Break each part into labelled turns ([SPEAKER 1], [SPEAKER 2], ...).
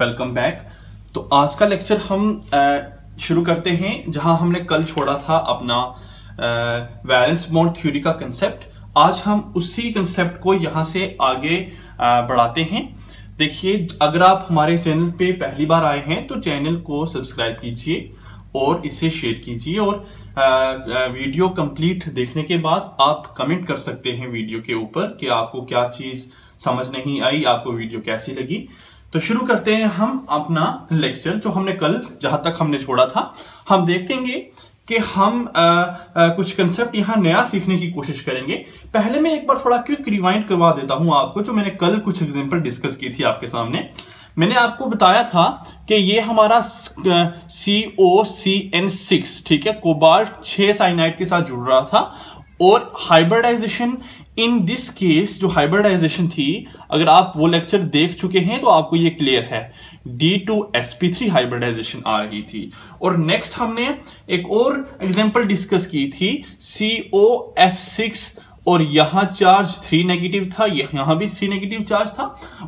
[SPEAKER 1] Welcome back. तो आज का लेक्चर हम शुरू करते हैं जहां हमने कल छोड़ा था अपना वैलेंस बॉन्ड थ्योरी का कंसेप्ट। आज हम उसी कंसेप्ट को यहां से आगे बढ़ाते हैं। देखिए, अगर आप हमारे चैनल पे पहली बार आए हैं तो चैनल को सब्सक्राइब कीजिए और इसे शेयर कीजिए, और वीडियो कंप्लीट देखने के बाद आप कमेंट कर सकते हैं वीडियो के ऊपर कि आपको क्या चीज समझ नहीं आई, आपको वीडियो कैसी लगी। तो शुरू करते हैं हम अपना लेक्चर। जो हमने कल जहां तक हमने छोड़ा था, हम देखेंगे कि हम कुछ कंसेप्ट यहां नया सीखने की कोशिश करेंगे। पहले मैं एक बार थोड़ा क्विक रिवाइंड करवा देता हूं आपको, जो मैंने कल कुछ एग्जांपल डिस्कस की थी आपके सामने। मैंने आपको बताया था कि ये हमारा COCN6, ठीक है, कोबाल्ट 6 साइनाइड के साथ जुड़ रहा था, और हाइब्रिडाइजेशन इन दिस केस, जो हाइब्रिडाइजेशन थी, अगर आप वो लेक्चर देख चुके हैं तो आपको ये क्लियर है, D2sp3 हाइब्रिडाइजेशन आ रही थी। और नेक्स्ट हमने एक और एग्जांपल डिस्कस की थी, COF6, और यहां चार्ज 3 नेगेटिव था, यहां भी 3 नेगेटिव चार्ज था,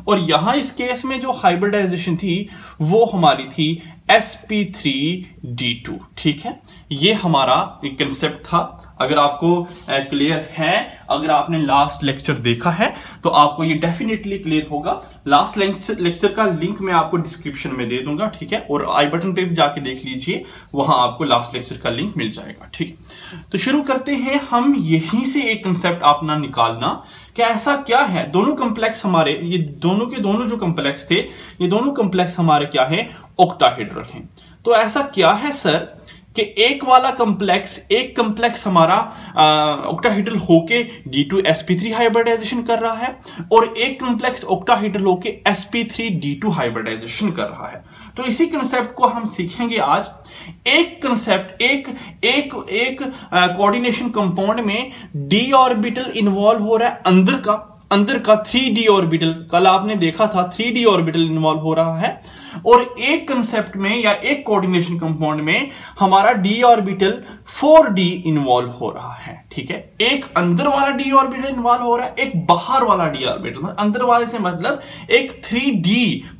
[SPEAKER 1] और यहां इस केस में जो हाइब्रिडाइजेशन थी वो हमारी थी sp3d2, ठीक है। ये हमारा एक कंसेप्ट था। अगर आपको क्लियर है, अगर आपने लास्ट लेक्चर देखा है तो आपको ये डेफिनेटली क्लियर होगा। लास्ट लेक्चर का लिंक मैं आपको डिस्क्रिप्शन में दे दूंगा, ठीक है, और आई बटन पे भी जाके देख लीजिए, वहां आपको लास्ट लेक्चर का लिंक मिल जाएगा, ठीक है। तो शुरू करते हैं हम यहीं से एक कंसेप्ट अपना निकालना कि ऐसा क्या है। दोनों कॉम्प्लेक्स हमारे, ये दोनों के दोनों जो कॉम्प्लेक्स थे, ये दोनों कॉम्प्लेक्स हमारे क्या है, ऑक्टाहेड्रल हैं। तो ऐसा क्या है सर कि एक वाला एक कॉम्प्लेक्स हमारा ऑक्टाहेड्रल होके D2sp3 हाइब्रिडाइजेशन कर रहा है, और एक कॉम्प्लेक्स ऑक्टाहेड्रल होके sp3d2 हाइब्रिडाइजेशन कर रहा है। तो इसी कंसेप्ट को हम सीखेंगे आज। एक कंसेप्ट, एक कोऑर्डिनेशन कंपाउंड में d ऑर्बिटल इन्वॉल्व हो रहा है, अंदर का 3d ऑर्बिटल, कल आपने देखा था 3d ऑर्बिटल इन्वॉल्व हो रहा है, और एक कंसेप्ट में या एक कोऑर्डिनेशन कंपाउंड में हमारा d ऑर्बिटल 4d इन्वॉल्व हो रहा है, ठीक है। एक अंदर वाला d ऑर्बिटल इन्वॉल्व हो रहा है, एक बाहर वाला d ऑर्बिटल, अंदर वाले से मतलब एक 3d,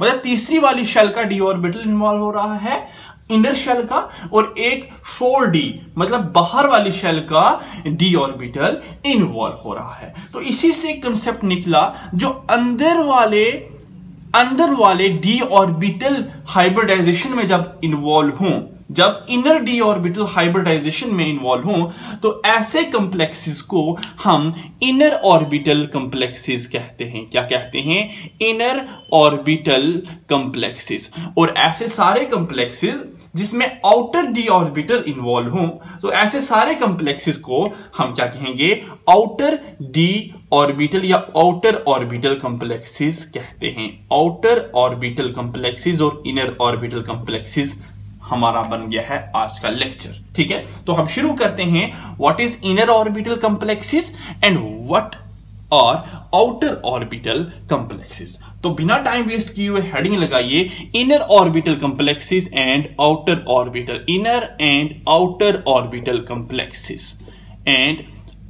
[SPEAKER 1] मतलब तीसरी वाली शेल का d ऑर्बिटल इन्वॉल्व हो रहा है, इनर शेल का, और एक 4d मतलब बाहर वाली शेल का d ऑर्बिटल इन्वॉल्व हो रहा है। तो इसी से कंसेप्ट निकला, जो अंदर वाले d ऑर्बिटल हाइब्रिडाइजेशन में जब इन्वॉल्व हों, जब इनर d ऑर्बिटल हाइब्रिडाइजेशन में इन्वॉल्व हों, तो ऐसे कॉम्प्लेक्सेस को हम इनर ऑर्बिटल कॉम्प्लेक्सेस कहते हैं। क्या कहते हैं? Inner orbital complexes. और ऐसे सारे कॉम्प्लेक्सेस जिसमें आउटर d ऑर्बिटल इन्वॉल्व हों, तो ऐसे सारे कॉम्प्लेक्सेस को हम क्या कहेंगे? आउटर d ऑर्बिटल या आउटर ऑर्बिटल कॉम्प्लेक्सेस कहते हैं। आउटर ऑर्बिटल कॉम्प्लेक्सेस और इनर ऑर्बिटल कॉम्प्लेक्सेस हमारा बन गया है आज का लेक्चर, ठीक है। तो हम शुरू करते हैं, what is inner orbital complexes and what और आउटर ऑर्बिटल कॉम्प्लेक्सेस। तो बिना टाइम वेस्ट किए हुए हेडिंग लगाइए, inner orbital complexes and outer orbital, inner and outer orbital complexes and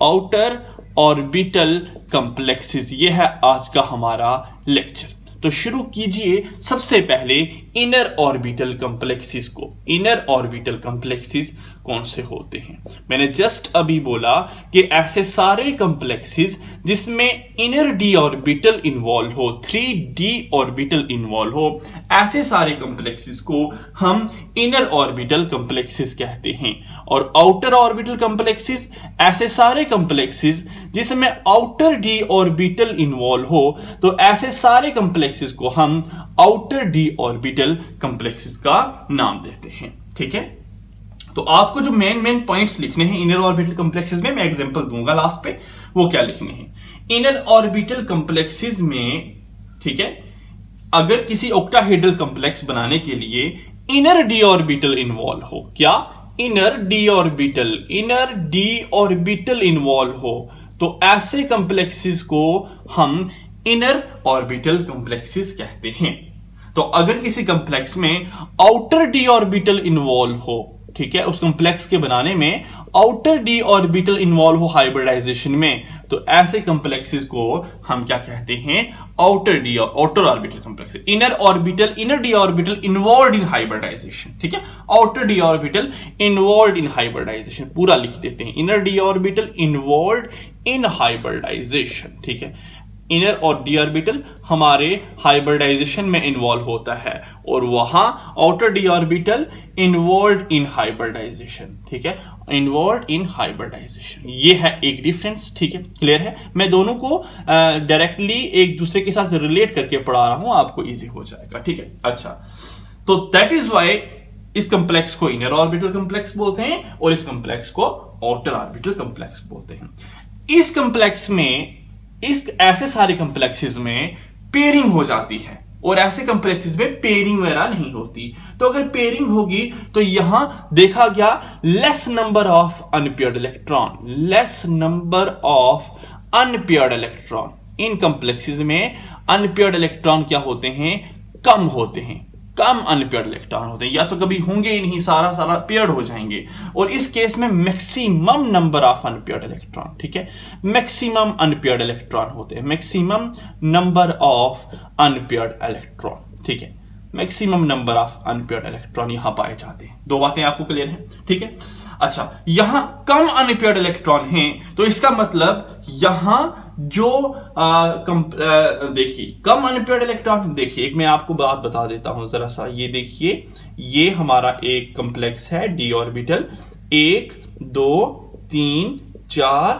[SPEAKER 1] outer orbital complexes. ये है आज का हमारा लेक्चर। तो शुरू कीजिए सबसे पहले इनर ऑर्बिटल कॉम्प्लेक्सेस को। इनर ऑर्बिटल कॉम्प्लेक्सेस कौन से होते हैं? मैंने जस्ट अभी बोला कि ऐसे सारे कॉम्प्लेक्सेस जिसमें इनर d ऑर्बिटल इन्वॉल्व हो, 3d ऑर्बिटल इन्वॉल्व हो, ऐसे सारे कॉम्प्लेक्सेस को हम इनर ऑर्बिटल कॉम्प्लेक्सेस कहते हैं। और आउटर ऑर्बिटल कॉम्प्लेक्सेस, ऐसे सारे कॉम्प्लेक्सेस जिसमें आउटर d ऑर्बिटल इन्वॉल्व हो, तो ऐसे सारे कॉम्प्लेक्सेस को हम आउटर d ऑर्बिटल कॉम्प्लेक्सेस का नाम देते हैं, ठीक है। तो आपको जो मेन पॉइंट्स लिखने हैं इनर ऑर्बिटल कॉम्प्लेक्सेस में, मैं एग्जांपल दूंगा लास्ट पे, वो क्या लिखने हैं। इनर ऑर्बिटल कॉम्प्लेक्सेस में, ठीक है, अगर किसी ऑक्टाहेड्रल कॉम्प्लेक्स बनाने के लिए इनर d ऑर्बिटल इन्वॉल्व हो, क्या? इनर d ऑर्बिटल इन्वॉल्व हो, तो ऐसे कॉम्प्लेक्सेस को हम इनर ऑर्बिटल कॉम्प्लेक्सेस कहते हैं। तो अगर किसी कॉम्प्लेक्स में आउटर d ऑर्बिटल इन्वॉल्व हो, ठीक है, उस कॉम्प्लेक्स के बनाने में आउटर डी ऑर्बिटल इन्वॉल्व हो हाइब्रिडाइजेशन में, तो ऐसे कॉम्प्लेक्सेस को हम क्या कहते हैं, outer orbital complex. Inner d orbital involve in hybridisation, ठीक है, outer d orbital involve in hybridisation, पूरा लिख देते हैं, inner d orbital involve in hybridisation, ठीक है। इनर और डी ऑर्बिटल हमारे हाइब्रिडाइजेशन में इन्वॉल्व होता है और वहां outer d orbital involve in hybridisation, ठीक है, इन्वॉल्व इन हाइब्रिडाइजेशन। ये है एक डिफरेंस, ठीक है, क्लियर है। मैं दोनों को डायरेक्टली एक दूसरे के साथ रिलेट करके पढ़ा रहा हूं, आपको इजी हो जाएगा, ठीक है। अच्छा, तो दैट इज वाई इस कंप्लेक्स को इनर ऑर्बिटल कंप्लेक्स बोलते हैं और इस कंप्लेक्स को आउटर ऑर्बिटल कंप्लेक्स बोलते हैं। इस कंप्लेक्स में ऐसे सारे कंप्लेक्सेस में पेयरिंग हो जाती है और ऐसे कंप्लेक्सेस में पेयरिंग वगैरह नहीं होती। तो अगर पेयरिंग होगी तो यहां देखा गया less number of unpaired electron in complexes में अनपेयर्ड इलेक्ट्रॉन क्या होते हैं, कम होते हैं, कम अनपेयर्ड इलेक्ट्रॉन होते हैं, या तो कभी होंगे ही नहीं, सारा पेयर्ड हो जाएंगे। और इस केस में maximum number of unpaired electron, ठीक है, मैक्सिमम अनपेयर्ड इलेक्ट्रॉन होते हैं, maximum number of unpaired electron, ठीक है, maximum number of unpaired electron यहां पाए जाते हैं। दो बातें आपको क्लियर हैं, ठीक है। अच्छा, यहां कम अनपेयर्ड इलेक्ट्रॉन हैं, तो इसका मतलब यहां जो देखिए कम अनपेयर्ड इलेक्ट्रॉन, देखिए एक मैं आपको बात बता देता हूं जरा सा, ये देखिए, ये हमारा एक कॉम्प्लेक्स है डी ऑर्बिटल, 1 2 3 4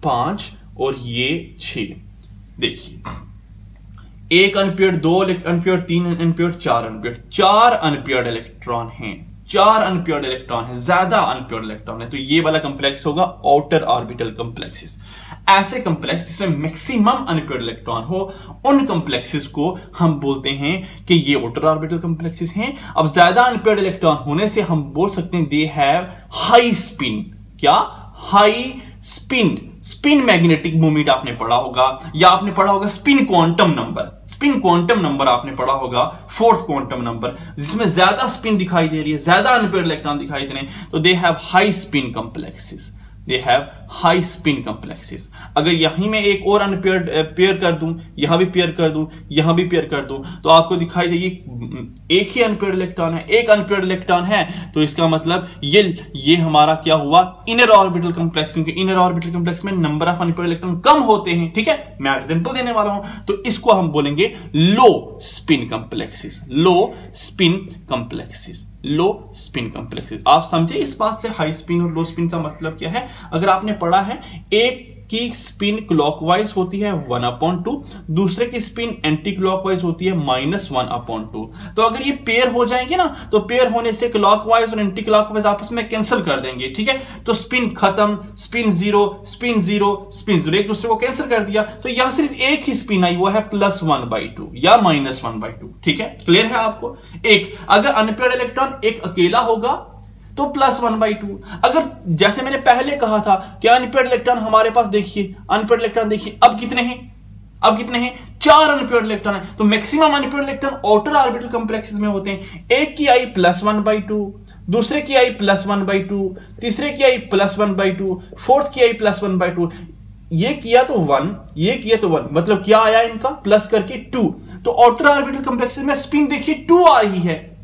[SPEAKER 1] 5 और ये 6। देखिए 1 unpaired, 2 unpaired, 3 unpaired, 4 unpaired, 4 unpaired electron हैं, 4 अनपेयर्ड इलेक्ट्रॉन है, ज्यादा अनपेयर्ड इलेक्ट्रॉन है, तो ये वाला कंप्लेक्स होगा आउटर ऑर्बिटल कंप्लेक्सेस। ऐसे कंप्लेक्स जिसमें मैक्सिमम अनपेयर्ड इलेक्ट्रॉन हो, उन कंप्लेक्सेस को हम बोलते हैं कि ये आउटर ऑर्बिटल कंप्लेक्सेस हैं। अब ज्यादा अनपेयर्ड इलेक्ट्रॉन होने से हम बोल सकते हैं दे हैव हाई स्पिन। क्या? High spin. Spin magnetic movement आपने पढ़ा होगा, या आपने पढ़ा होगा spin quantum number. Spin quantum number आपने पढ़ा होगा, फोर्थ क्वांटम नंबर, जिसमें ज्यादा स्पिन दिखाई दे रही है, ज्यादा अनपेयर्ड इलेक्ट्रॉन दिखाई दे रहे हैं, तो they have high spin complexes, they have high spin complexes. अगर यहीं में एक और अनपेयर्ड पेयर कर दूं, यहां भी पेयर कर दूं, यहां भी पेयर कर दूं, तो आपको दिखाई देगी एक ही अनपेयर्ड इलेक्ट्रॉन है, एक अनपेयर्ड इलेक्ट्रॉन है, तो इसका मतलब ये हमारा क्या हुआ, इनर ऑर्बिटल कॉम्प्लेक्स, क्योंकि इनर ऑर्बिटल कॉम्प्लेक्स में नंबर ऑफ अनपेयर्ड इलेक्ट्रॉन कम होते हैं। ठीक है, मैं एग्जांपल देने वाला हूं, तो इसको हम बोलेंगे लो स्पिन कॉम्प्लेक्सेस, लो स्पिन कॉम्प्लेक्सेस, लो स्पिन कॉम्प्लेक्सेस। आप समझे इस बात से हाई स्पिन और लो स्पिन का मतलब क्या है? अगर आपने पढ़ा है, एक की स्पिन क्लॉकवाइज होती है 1/2, दूसरे की स्पिन एंटी क्लॉकवाइज होती है -1/2। तो अगर ये पेयर हो जाएंगे ना, तो पेयर होने से क्लॉकवाइज और एंटी क्लॉकवाइज आपस में कैंसिल कर देंगे। ठीक है, तो स्पिन खत्म, स्पिन 0, स्पिन 0, स्पिन 0, एक दूसरे को कैंसिल कर दिया, तो यहां सिर्फ एक ही स्पिन आई, वो है +1/2 या -1/2। ठीक है, क्लियर है आपको? एक अगर अनपेयर्ड इलेक्ट्रॉन एक अकेला होगा तो +1/2। अगर जैसे मैंने पहले कहा था कि अनपेयर्ड इलेक्ट्रॉन हमारे पास देखिए, अनपेयर्ड इलेक्ट्रॉन देखिए अब कितने हैं, अब कितने हैं? 4 अनपेयर्ड इलेक्ट्रॉन है, तो maximum unpaired electron outer orbital complexes में होते हैं। एक की आई +1/2, दूसरे की आई +1/2, तीसरे की आई +1/2, फोर्थ की आई +1/2। ये किया तो 1, ये किया तो 1, मतलब क्या आया इनका प्लस करके 2। तो आउटर ऑर्बिटल कॉम्प्लेक्सेस में स्पिन देखिए 2 आ रही है,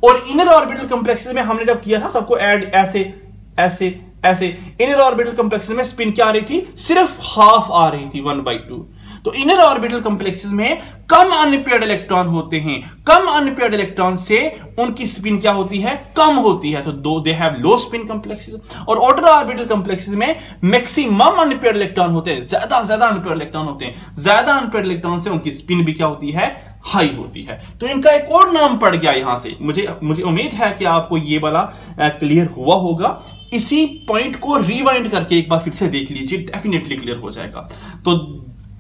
[SPEAKER 1] और इनर ऑर्बिटल कॉम्प्लेक्सेस में हमने जब किया था सबको ऐड ऐसे ऐसे ऐसे, इनर ऑर्बिटल कॉम्प्लेक्सेस में स्पिन क्या आ रही थी? सिर्फ हाफ आ रही थी, 1/2। तो इनर ऑर्बिटल कॉम्प्लेक्सेस में कम अनपेयर्ड इलेक्ट्रॉन होते हैं, कम अनपेयर्ड इलेक्ट्रॉन से उनकी स्पिन क्या होती है? कम होती है, तो they have low spin complexes. और आउटर ऑर्बिटल कॉम्प्लेक्सेस में मैक्सिमम अनपेयर्ड इलेक्ट्रॉन होते हैं, ज्यादा अनपेयर्ड इलेक्ट्रॉन होते हैं, ज्यादा अनपेयर्ड इलेक्ट्रॉन से उनकी स्पिन भी क्या होती है? हाई होती है। तो इनका एक और नाम पड़ गया यहां से। मुझे उम्मीद है कि आपको ये वाला क्लियर हुआ होगा। इसी पॉइंट को रिवाइंड करके एक बार फिर से देख लीजिए, डेफिनेटली क्लियर हो जाएगा। तो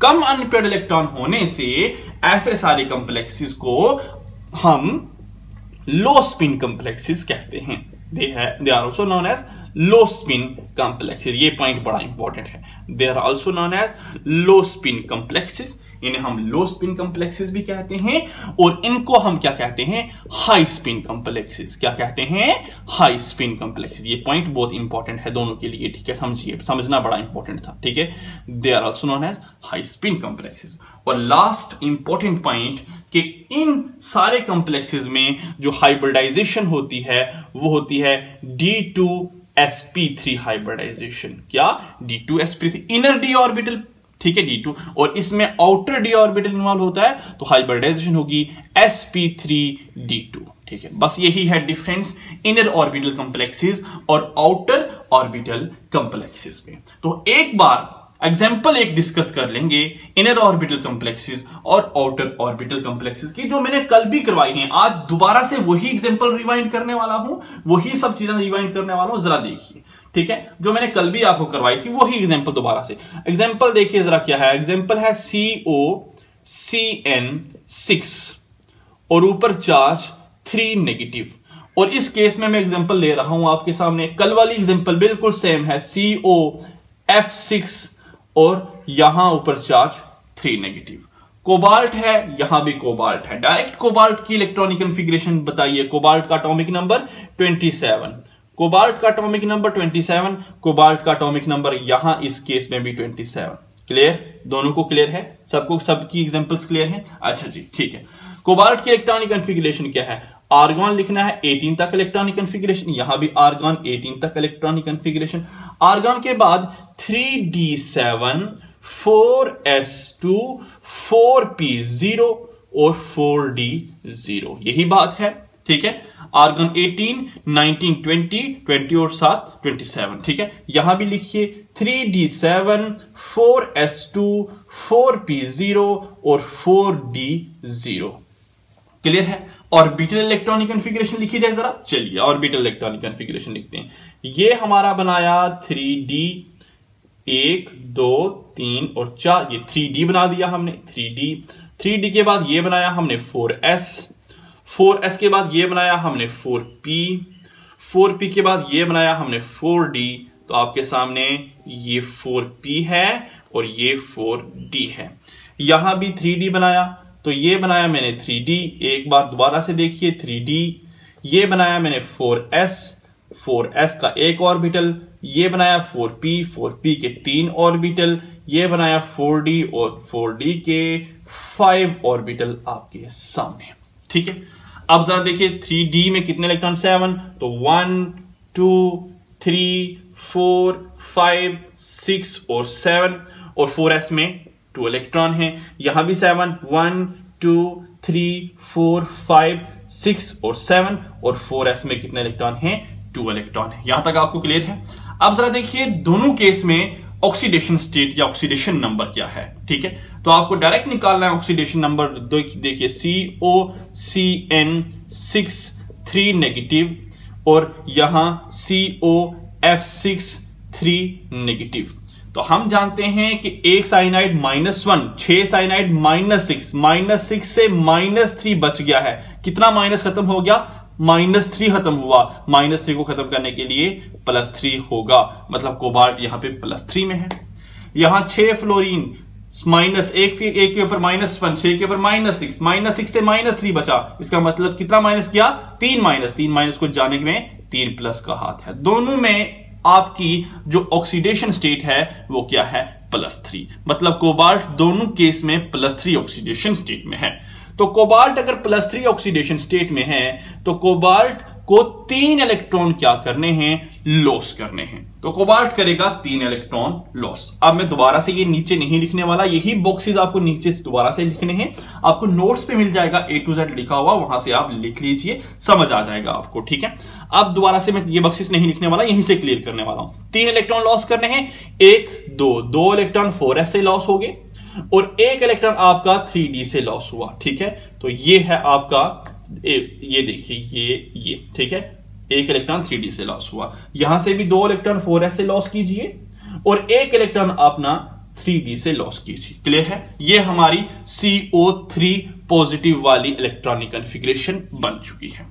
[SPEAKER 1] कम अनपेयर्ड इलेक्ट्रॉन होने से ऐसे सारे कंप्लेक्सेस को हम लो स्पिन कंप्लेक्सेस कहते हैं। They are also known as low spin complexes. ये पॉइंट बड़ा इंपॉर्टेंट है। They are also known as low spin कॉम्प्लेक्सेस इन्हें हम लो स्पिन कॉम्प्लेक्सेस भी कहते हैं, और इनको हम क्या कहते हैं, हाई स्पिन कॉम्प्लेक्सेस। क्या कहते हैं, हाई स्पिन कॉम्प्लेक्सेस। ये पॉइंट बहुत इंपॉर्टेंट है दोनों के लिए, ठीक है, समझिए, समझना बड़ा इंपॉर्टेंट था, ठीक है। They are also known as high spin complexes. और लास्ट इंपॉर्टेंट पॉइंट कि इन सारे कॉम्प्लेक्सेस में जो हाइब्रिडाइजेशन होती है वो होती है D2sp3 हाइब्रिडाइजेशन। क्या, D2sp3 इनर d ऑर्बिटल, ठीक है, D2, और इसमें आउटर d ऑर्बिटल इन्वॉल्व होता है तो हाइब्रिडाइजेशन होगी sp3d2, ठीक है। बस यही है डिफरेंस इनर ऑर्बिटल कॉम्प्लेक्सेस और आउटर ऑर्बिटल कॉम्प्लेक्सेस में। तो एक बार एग्जाम्पल एक डिस्कस कर लेंगे इनर ऑर्बिटल कॉम्प्लेक्सेस और आउटर ऑर्बिटल कॉम्प्लेक्सेस की, जो मैंने कल भी करवाई हैं। आज दोबारा से वही एग्जाम्पल रिवाइंड करने वाला हूं, वही सब चीजें रिवाइंड करने वाला हूं, जरा देखिए, ठीक है। जो मैंने कल भी आपको करवाई थी वही एग्जाम्पल दोबारा से। एग्जाम्पल देखिए जरा क्या है। एग्जाम्पल है COCN6 और ऊपर चार्ज 3 नेगेटिव। और इस केस में मैं एग्जाम्पल ले रहा हूं आपके सामने, कल वाली एग्जाम्पल बिल्कुल सेम है, COF6 और यहां ऊपर चार्ज 3 नेगेटिव। कोबाल्ट है, यहां भी कोबाल्ट है। डायरेक्ट कोबाल्ट की इलेक्ट्रॉनिक कॉन्फ़िगरेशन बताइए। कोबाल्ट का एटॉमिक नंबर 27, कोबाल्ट का एटॉमिक नंबर 27, कोबाल्ट का एटॉमिक नंबर यहां इस केस में भी 27। क्लियर, दोनों को क्लियर है, सबको, सबकी एग्जांपल्स क्लियर है। अच्छा जी, ठीक है। कोबाल्ट की इलेक्ट्रॉनिक कॉन्फ़िगरेशन क्या है, आर्गॉन लिखना है 18 तक इलेक्ट्रॉनिक कॉन्फ़िगरेशन, यहां भी आर्गॉन 18 तक इलेक्ट्रॉनिक कॉन्फ़िगरेशन। आर्गॉन के बाद 3d7 4s2 4p0 और 4d0, यही बात है, ठीक है। आर्गन 18 19 20 20 और 7 27, ठीक है। यहां भी लिखिए 3d7 4s2 4p0 और 4d0। क्लियर है। ऑर्बिटल इलेक्ट्रॉनिक कॉन्फ़िगरेशन लिखी जाए जरा, चलिए ऑर्बिटल इलेक्ट्रॉनिक कॉन्फ़िगरेशन लिखते हैं। ये हमारा बनाया 3d 1 2 3 और 4, ये 3d बना दिया हमने, 3d के बाद ये बनाया हमने 4s के बाद ये बनाया हमने 4p के बाद ये बनाया हमने 4d। तो आपके सामने ये 4p है और ये 4d है। यहां भी 3d बनाया, तो ये बनाया मैंने 3d, एक बार दोबारा से देखिए 3d, ये बनाया मैंने 4s का एक ऑर्बिटल, ये बनाया 4p के 3 ऑर्बिटल, ये बनाया 4d और 4d के 5 ऑर्बिटल आपके सामने, ठीक है। अब जरा देखिए 3d में कितने इलेक्ट्रॉन, 7, तो 1 2 3 4 5 6 और 7, और 4s में 2 इलेक्ट्रॉन हैं। यहां भी 7, 1 2 3 4 5 6 और 7, और 4s में कितने इलेक्ट्रॉन हैं, 2 इलेक्ट्रॉन है। यहां तक आपको क्लियर है। अब जरा देखिए दोनों केस में ऑक्सीडेशन स्टेट या ऑक्सीडेशन नंबर क्या है, ठीक है। तो आपको डायरेक्ट निकालना है ऑक्सीडेशन नंबर। देखिए COCN6 3 नेगेटिव और यहां COF6 3 नेगेटिव। तो हम जानते हैं कि एक साइनाइड -1, 6 साइनाइड -6 से -3 बच गया है। कितना माइनस खत्म हो गया, -3 खत्म हुआ। -3 को खत्म करने के लिए +3 होगा, मतलब कोबाल्ट यहां पे +3 में है। यहां 6 फ्लोरीन एक के ऊपर -1, 6 के ऊपर -6 से -3 बचा। इसका मतलब कितना माइनस किया, 3 माइनस को जाने में 3+ का हाथ है। दोनों में आपकी जो ऑक्सीडेशन स्टेट है वो क्या है, +3। मतलब कोबाल्ट दोनों केस में +3 ऑक्सीडेशन स्टेट में है। तो कोबाल्ट अगर +3 ऑक्सीडेशन स्टेट में है तो कोबाल्ट को 3 इलेक्ट्रॉन क्या करने हैं, लॉस करने हैं। तो कोबाल्ट करेगा 3 इलेक्ट्रॉन लॉस। अब मैं दोबारा से ये नीचे नहीं लिखने वाला, यही बॉक्सेस आपको नीचे दोबारा से लिखने हैं। आपको नोट्स पे मिल जाएगा A to Z लिखा हुआ, वहां से आप लिख लीजिए, समझ आ जाएगा आपको, ठीक है। अब दोबारा से मैं ये बॉक्सेस नहीं लिखने वाला, यहीं से क्लियर करने वाला हूं। 3 इलेक्ट्रॉन लॉस करने हैं, 1 2 इलेक्ट्रॉन 4s से लॉस हो गए और 1 इलेक्ट्रॉन आपका 3d से लॉस हुआ, ठीक है। तो ये है आपका, ये देखिए ये ठीक है, 1 इलेक्ट्रॉन 3d से लॉस हुआ। यहां से भी 2 इलेक्ट्रॉन 4s से लॉस कीजिए और 1 इलेक्ट्रॉन अपना 3d से लॉस कीजिए। क्लियर है। ये हमारी CO3 पॉजिटिव वाली इलेक्ट्रॉनिक कॉन्फ़िगरेशन बन चुकी है।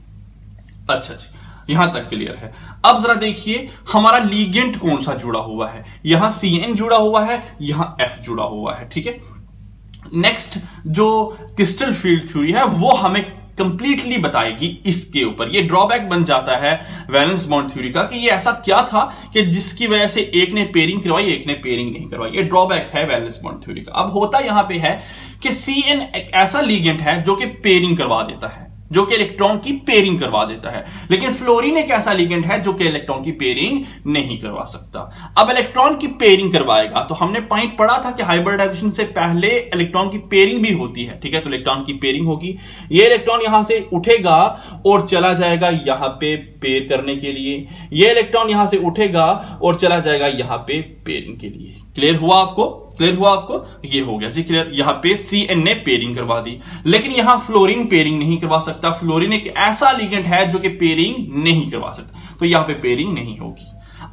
[SPEAKER 1] अच्छा जी, यहां तक क्लियर है। अब जरा देखिए हमारा लीगेंट कौन सा जुड़ा हुआ है। यहां CN जुड़ा हुआ है, यहां F जुड़ा हुआ है, ठीक है। नेक्स्ट जो क्रिस्टल फील्ड थ्योरी है वो हमें कंप्लीटली बताएगी इसके ऊपर। ये ड्रॉबैक बन जाता है वैलेंस बॉन्ड थ्योरी का कि ये ऐसा क्या था कि जिसकी वजह से एक ने पेयरिंग करवाई, एक ने पेयरिंग नहीं करवाई। ये ड्रॉबैक है वैलेंस बॉन्ड थ्योरी का। अब होता यहां पे है कि Cn एक ऐसा लिगेंड है जो कि पेयरिंग करवा देता है, जो कि इलेक्ट्रॉन की पेयरिंग करवा देता है, लेकिन फ्लोरीन एक ऐसा लिगेंड है जो कि इलेक्ट्रॉन की पेयरिंग नहीं करवा सकता। अब इलेक्ट्रॉन की पेयरिंग करवाएगा तो हमने पॉइंट पढ़ा था कि हाइब्रिडाइजेशन से पहले इलेक्ट्रॉन की पेयरिंग भी होती है, ठीक है। तो इलेक्ट्रॉन की पेयरिंग होगी, ये इलेक्ट्रॉन यहां से उठेगा और चला जाएगा यहां पे पेयर करने के लिए, ये इलेक्ट्रॉन यहां से उठेगा और चला जाएगा यहां पे पेयरिंग के लिए। क्लियर हुआ आपको? क्लियर हुआ आपको? ये हो गया जी क्लियर। यहां पे Cn ने पेयरिंग करवा दी, लेकिन यहां फ्लोरीन पेयरिंग नहीं करवा सकता। फ्लोरीन एक ऐसा लिगेंड है जो कि पेयरिंग नहीं करवा सकता, तो यहां पे पेयरिंग नहीं होगी।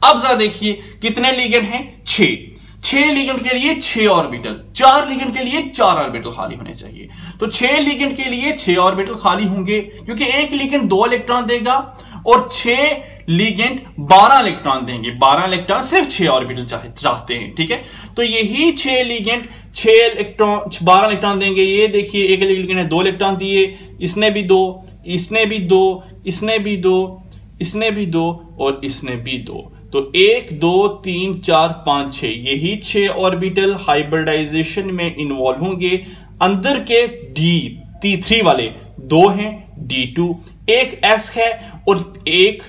[SPEAKER 1] अब जरा देखिए कितने लिगेंड हैं? 6 लिगेंड के लिए 6 ऑर्बिटल, 4 लिगेंड के लिए 4 ऑर्बिटल खाली होने चाहिए। तो 6 लिगेंड के लिए 6 ऑर्बिटल खाली होंगे, क्योंकि एक लिगेंड 2 इलेक्ट्रॉन देगा और 6 लिगेंड 12 इलेक्ट्रॉन देंगे। 12 इलेक्ट्रॉन सिर्फ 6 ऑर्बिटल चाहते हैं, ठीक है। तो यही 6 लिगेंड 6 इलेक्ट्रॉन 12 इलेक्ट्रॉन देंगे। ये देखिए एक लिगेंड ने 2 इलेक्ट्रॉन दिए, इसने भी 2, इसने भी 2, इसने भी 2, इसने भी 2 और इसने भी 2। तो 1 2 3 4 5 6, यही 6 ऑर्बिटल हाइब्रिडाइजेशन में इन्वॉल्व होंगे। अंदर के D3 वाले 2 हैं, D2, एक S है और एक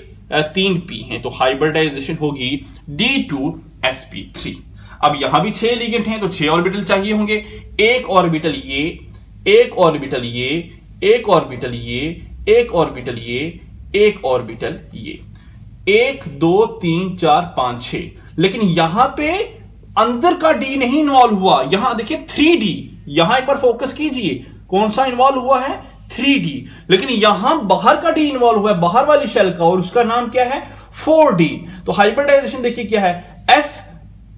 [SPEAKER 1] 3 P हैं। तो हाइब्रिडाइजेशन होगी D2sp3। अब यहां भी 6 लिगेंड हैं तो 6 ऑर्बिटल चाहिए होंगे। एक ऑर्बिटल ये, एक ऑर्बिटल ये, एक ऑर्बिटल ये, एक ऑर्बिटल ये, एक ऑर्बिटल ये, 1 2 3 4 5 6। लेकिन यहां पे अंदर का D नहीं इन्वॉल्व हुआ। यहां देखिए 3D, यहां एक बार फोकस कीजिए, कौन सा इन्वॉल्व हुआ है? 3D। लेकिन यहां बाहर का D इन्वॉल्व हुआ है, बाहर वाली शेल का, और उसका नाम क्या है? 4D। तो हाइब्रिडाइजेशन देखिए क्या है? S,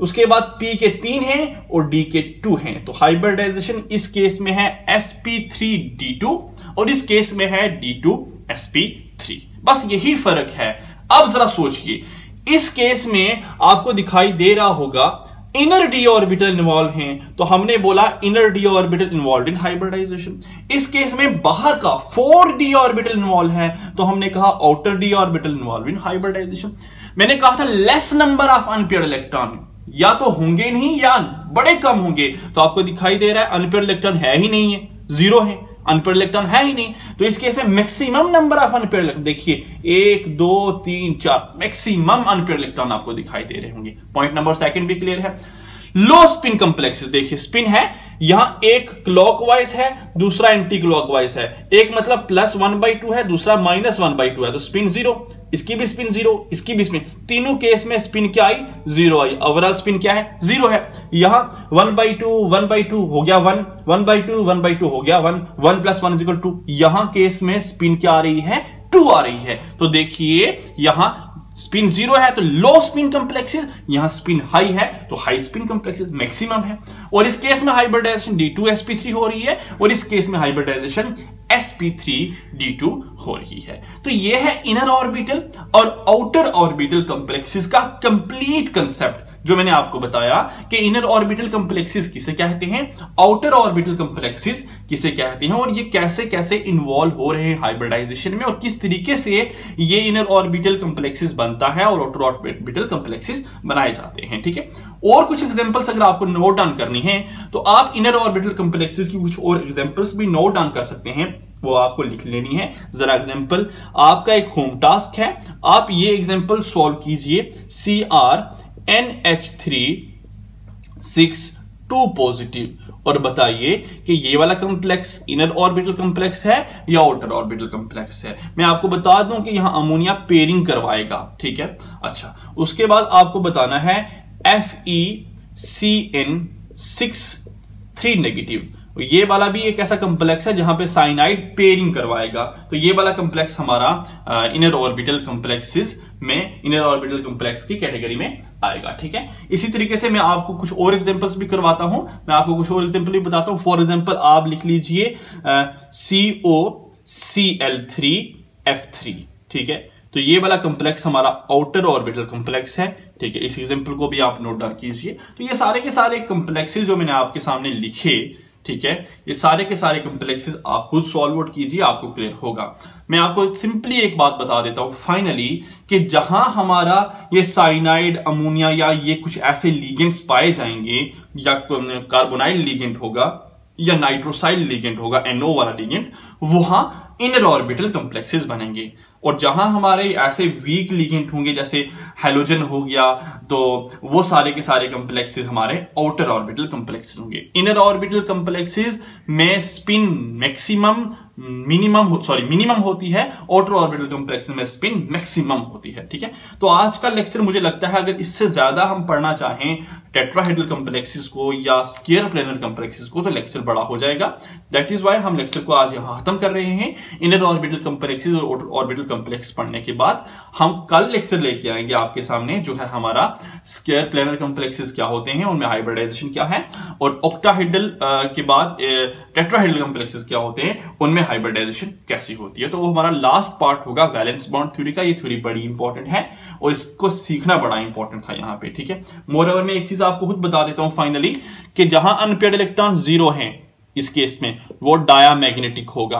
[SPEAKER 1] उसके बाद P के 3 हैं और D के 2 हैं। तो हाइब्रिडाइजेशन इस केस में है sp3d2 और इस केस में है D2sp3। बस यही फर्क है। अब जरा सोचिए, इस केस में आपको दिखाई दे रहा होगा इनर डी ऑर्बिटल इन्वॉल्व हैं, तो हमने बोला inner d orbital involve in hybridisation. इस केस में बाहर का 4d ऑर्बिटल इन्वॉल्व है, तो हमने कहा outer d orbital involve in hybridisation. मैंने कहा था less number of unpaired electron, या तो होंगे नहीं या बड़े कम होंगे। तो आपको दिखाई दे रहा है अनपेयर्ड इलेक्ट्रॉन है ही नहीं है, 0 है, अनपेयर्ड इलेक्ट्रॉन है ही नहीं। तो इस केस में maximum number of unpaired electron देखिए 1 2 3 4, मैक्सिमम अनपेयर्ड इलेक्ट्रॉन आपको दिखाई दे रहे होंगे। पॉइंट नंबर सेकंड भी क्लियर है। लो स्पिन कॉम्प्लेक्सेस देखिए, स्पिन है यहां एक क्लॉकवाइज है, दूसरा एंटी क्लॉकवाइज है। एक मतलब +1/2 है, दूसरा -1/2 है, तो स्पिन 0, इसकी भी स्पिन 0, इसकी भी स्पिन, तीनों केस में स्पिन क्या आई? 0 आई। ओवरऑल स्पिन क्या है? 0 है। यहां 1/2 हो गया 1, 1/2 हो गया 1, 1 + 1 = 2। यहां केस में स्पिन क्या आ रही है? 2 आ रही है। तो देखिए यहां स्पिन 0 है तो लो स्पिन कॉम्प्लेक्सेस, यहां स्पिन हाई है तो हाई स्पिन कॉम्प्लेक्सेस मैक्सिमम है। और इस केस में हाइब्रिडाइजेशन D2sp3 हो रही है और इस केस में हाइब्रिडाइजेशन sp3d2 हो रही है। तो यह है इनर ऑर्बिटल और आउटर ऑर्बिटल कॉम्प्लेक्सेस का कंप्लीट कंसेप्ट, जो मैंने आपको बताया कि इनर ऑर्बिटल कॉम्प्लेक्सेस किसे कहते हैं, आउटर ऑर्बिटल कॉम्प्लेक्सेस किसे कहते हैं, और ये कैसे कैसे इन्वॉल्व हो रहे हैं हाइब्रिडाइजेशन में, और किस तरीके से ये इनर ऑर्बिटल कॉम्प्लेक्सेस बनता है और आउटर ऑर्बिटल कॉम्प्लेक्सेस बनाए जाते हैं। ठीक है, और कुछ एग्जांपल्स अगर आपको नोट डाउन करनी है तो आप इनर ऑर्बिटल कॉम्प्लेक्सेस की कुछ और एग्जांपल्स भी नोट डाउन कर सकते हैं, वो आपको लिख लेनी है। जरा एग्जांपल आपका एक होम टास्क है, आप ये एग्जांपल सॉल्व कीजिए। CrNH3 6 2 और बताइए कि ये वाला कॉम्प्लेक्स इनर ऑर्बिटल कॉम्प्लेक्स है या आउटर ऑर्बिटल कॉम्प्लेक्स है। मैं आपको बता दूं कि यहां अमोनिया पेयरिंग करवाएगा, ठीक है। अच्छा, उसके बाद आपको बताना है FeCN6 3-, ये वाला भी एक ऐसा कॉम्प्लेक्स है जहां पे साइनाइड पेयरिंग करवाएगा। तो ये वाला कॉम्प्लेक्स हमारा इनर ऑर्बिटल कॉम्प्लेक्सेस में, इनर ऑर्बिटल कॉम्प्लेक्स की कैटेगरी में आएगा। ठीक है, इसी तरीके से मैं आपको कुछ और एग्जांपल्स भी करवाता हूं, मैं आपको कुछ और एग्जांपल भी बताता हूं। फॉर एग्जांपल आप लिख लीजिए COCl3F3, ठीक है। तो ये वाला कॉम्प्लेक्स हमारा आउटर ऑर्बिटल कॉम्प्लेक्स है, ठीक है। इस एग्जांपल को भी आप नोट डाउन कीजिए। तो ये सारे के सारे कॉम्प्लेक्सेस जो मैंने आपके सामने लिखे, ठीक है। ये सारे के सारे कॉम्प्लेक्सेस आप खुद सॉल्व आउट कीजिए, आपको क्लियर होगा। मैं आपको सिंपली एक बात बता देता हूं फाइनली, कि जहां हमारा ये साइनाइड, अमोनिया या ये कुछ ऐसे लीगेंड्स पाए जाएंगे, या कार्बोनाइल लीगेंड होगा या नाइट्रोसाइल लीगेंड होगा, NO वाला लीगेंड, वहां इनर ऑर्बिटल कॉम्प्लेक्सेस बनेंगे। और जहां हमारे ऐसे वीक लीगेंड होंगे जैसे हैलोजन हो गया, तो वो सारे के सारे कॉम्प्लेक्सेस हमारे आउटर ऑर्बिटल कॉम्प्लेक्सेस होंगे। इनर ऑर्बिटल कॉम्प्लेक्सेस में स्पिन मिनिमम होती है, आउटर ऑर्बिटल कॉम्प्लेक्सेस में स्पिन मैक्सिमम होती है, ठीक है। तो आज का लेक्चर मुझे लगता है अगर इससे ज्यादा हम पढ़ना चाहें टेट्राहेड्रल कॉम्प्लेक्सेस को या स्क्वायर प्लेनर कॉम्प्लेक्सेस को, तो लेक्चर बड़ा हो जाएगा। दैट इज वाई हम लेक्चर को आज यहां खत्म कर रहे हैं। इनर ऑर्बिटल कॉम्प्लेक्सेस और आउटर ऑर्बिटल कॉम्प्लेक्स पढ़ने के बाद हम कल लेक्चर लेके आएंगे आपके सामने, जो है हमारा स्क्वायर प्लेनर कॉम्प्लेक्सेस क्या होते हैं, उनमें हाइब्रिडाइजेशन क्या है, और ऑक्टाहेड्रल के बाद टेट्राहेड्रल कॉम्प्लेक्सेस क्या होते हैं, उनमें हाइब्रिडाइजेशन कैसी होती है। तो वो हमारा लास्ट पार्ट होगा वैलेंस बॉन्ड थ्योरी का। ये थ्योरी बड़ी इंपॉर्टेंट है और इसको सीखना बड़ा इंपॉर्टेंट था यहाँ पे, ठीक है। मोरओवर मैं एक चीज आपको खुद बता देता हूं फाइनली, कि जहां अनपेयर्ड इलेक्ट्रॉन 0 हैं इस केस में वो डायामैग्नेटिक होगा,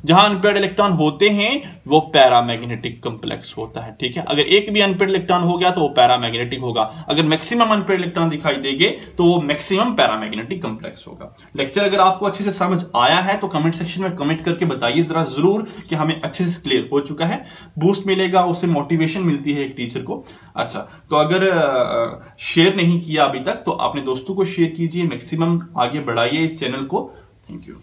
[SPEAKER 1] जहां अनपेयर्ड इलेक्ट्रॉन होते हैं वो पैरामैग्नेटिक कॉम्प्लेक्स होता है, ठीक है। अगर एक भी अनपेयर्ड इलेक्ट्रॉन हो गया तो वो पैरामैग्नेटिक होगा, अगर मैक्सिमम अनपेयर्ड इलेक्ट्रॉन दिखाई देंगे तो वो मैक्सिमम पैरामैग्नेटिक कॉम्प्लेक्स होगा। लेक्चर अगर आपको अच्छे से समझ आया है तो कमेंट सेक्शन में कमेंट करके बताइए जरा जरूर कि हमें अच्छे से क्लियर हो चुका है। बूस्ट मिलेगा, उससे मोटिवेशन मिलती है एक टीचर को। अच्छा, तो अगर शेयर नहीं किया अभी तक तो अपने दोस्तों को शेयर कीजिए, मैक्सिमम आगे बढ़ाइए इस चैनल को। Thank you.